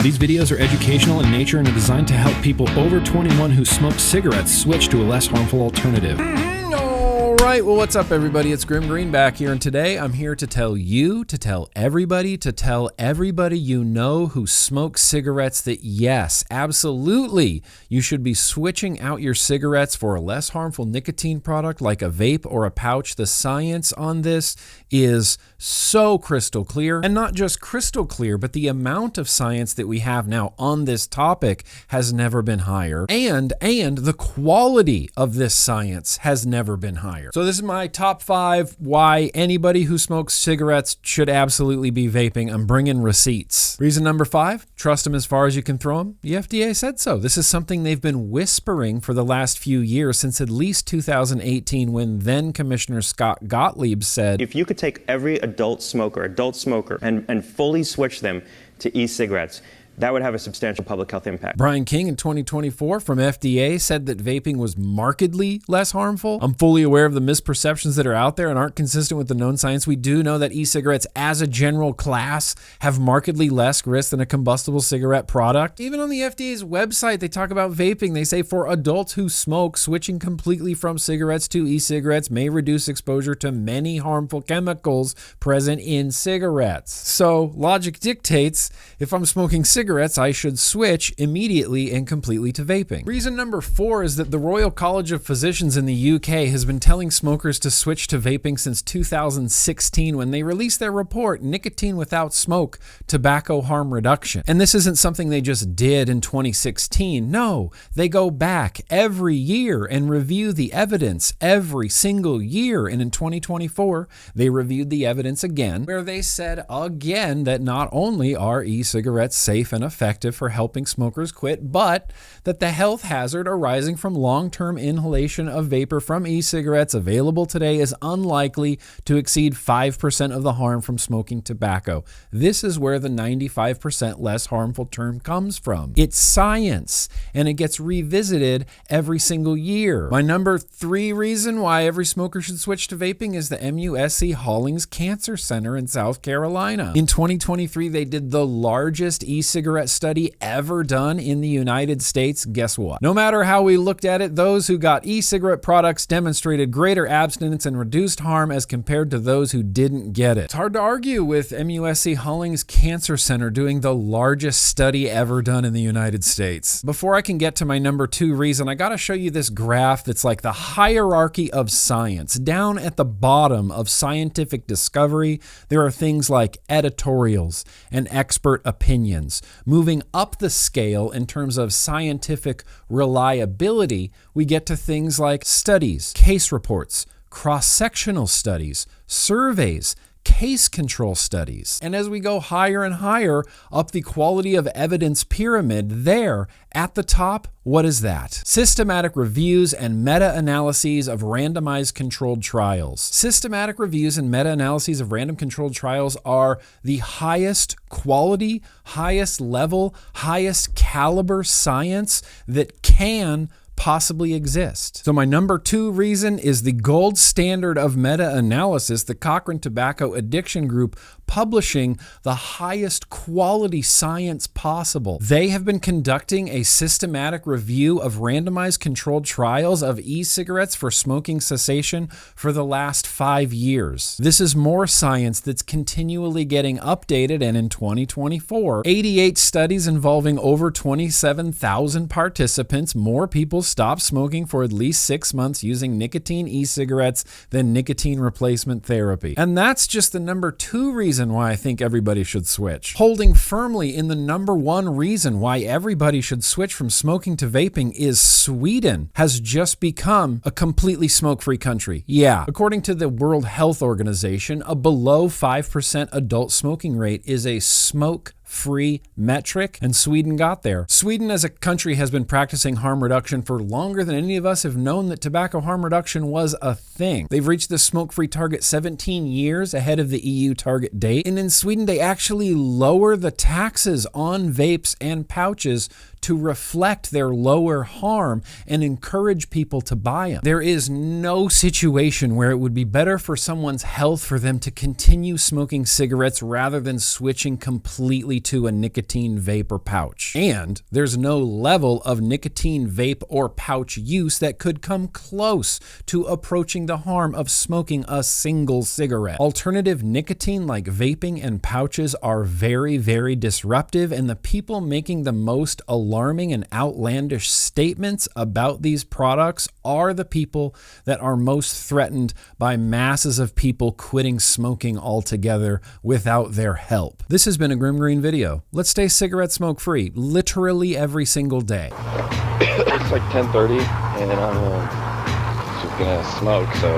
These videos are educational in nature and are designed to help people over 21 who smoke cigarettes switch to a less harmful alternative. All right, well, what's up, everybody? It's GrimmGreen back here, and today I'm here to tell you, to tell everybody you know who smokes cigarettes that yes, absolutely, you should be switching out your cigarettes for a less harmful nicotine product like a vape or a pouch. The science on this is so crystal clear, and not just crystal clear, but the amount of science that we have now on this topic has never been higher, and the quality of this science has never been higher. So this is my top 5 why anybody who smokes cigarettes should absolutely be vaping. I'm bringing receipts. Reason number 5, trust them as far as you can throw them. The FDA said so. This is something they've been whispering for the last few years, since at least 2018, when then Commissioner Scott Gottlieb said, if you could take every adult smoker, and fully switch them to e-cigarettes, that would have a substantial public health impact. Brian King in 2024 from FDA said that vaping was markedly less harmful. I'm fully aware of the misperceptions that are out there and aren't consistent with the known science. We do know that e-cigarettes as a general class have markedly less risk than a combustible cigarette product. Even on the FDA's website, they talk about vaping. They say for adults who smoke, switching completely from cigarettes to e-cigarettes may reduce exposure to many harmful chemicals present in cigarettes. So logic dictates if I'm smoking cigarettes, I should switch immediately and completely to vaping. Reason number 4 is that the Royal College of Physicians in the UK has been telling smokers to switch to vaping since 2016, when they released their report, Nicotine Without Smoke, Tobacco Harm Reduction. And this isn't something they just did in 2016. No, they go back every year and review the evidence every single year. And in 2024, they reviewed the evidence again, where they said again that not only are e-cigarettes safe and effective for helping smokers quit, but that the health hazard arising from long-term inhalation of vapor from e-cigarettes available today is unlikely to exceed 5% of the harm from smoking tobacco. This is where the 95% less harmful term comes from. It's science, and it gets revisited every single year. My number 3 reason why every smoker should switch to vaping is the MUSC Hollings Cancer Center in South Carolina. In 2023, they did the largest e-cigarette study ever done in the United States. Guess what? No matter how we looked at it, those who got e-cigarette products demonstrated greater abstinence and reduced harm as compared to those who didn't get it. It's hard to argue with MUSC Hollings Cancer Center doing the largest study ever done in the United States. Before I can get to my number 2 reason, I gotta show you this graph that's like the hierarchy of science. Down at the bottom of scientific discovery, there are things like editorials and expert opinions. Moving up the scale in terms of scientific reliability, we get to things like studies, case reports, cross-sectional studies, surveys, case control studies. And as we go higher and higher up the quality of evidence pyramid, there at the top, what is that? Systematic reviews and meta-analyses of randomized controlled trials. Systematic reviews and meta-analyses of random controlled trials are the highest quality, highest level, highest caliber science that can possibly exist. So my number 2 reason is the gold standard of meta-analysis, the Cochrane Tobacco Addiction Group, publishing the highest quality science possible. They have been conducting a systematic review of randomized controlled trials of e-cigarettes for smoking cessation for the last 5 years. This is more science that's continually getting updated, and in 2024, 88 studies involving over 27,000 participants, more people stopped smoking for at least 6 months using nicotine e-cigarettes than nicotine replacement therapy. And that's just the number 2 reason why I think everybody should switch. Holding firmly in the number 1 reason why everybody should switch from smoking to vaping is Sweden has just become a completely smoke-free country. Yeah, according to the World Health Organization, a below 5% adult smoking rate is a smoke-free metric, and Sweden got there. Sweden as a country has been practicing harm reduction for longer than any of us have known that tobacco harm reduction was a thing. They've reached the smoke-free target 17 years ahead of the EU target date, and in Sweden they actually lower the taxes on vapes and pouches to reflect their lower harm and encourage people to buy them. There is no situation where it would be better for someone's health for them to continue smoking cigarettes rather than switching completely to a nicotine vape or pouch. And there's no level of nicotine vape or pouch use that could come close to approaching the harm of smoking a single cigarette. Alternative nicotine like vaping and pouches are very, very disruptive, and the people making the most alarming and outlandish statements about these products are the people that are most threatened by masses of people quitting smoking altogether without their help. This has been a GrimmGreen video. Let's stay cigarette smoke free literally every single day. It's like 10:30 and I'm just gonna smoke, so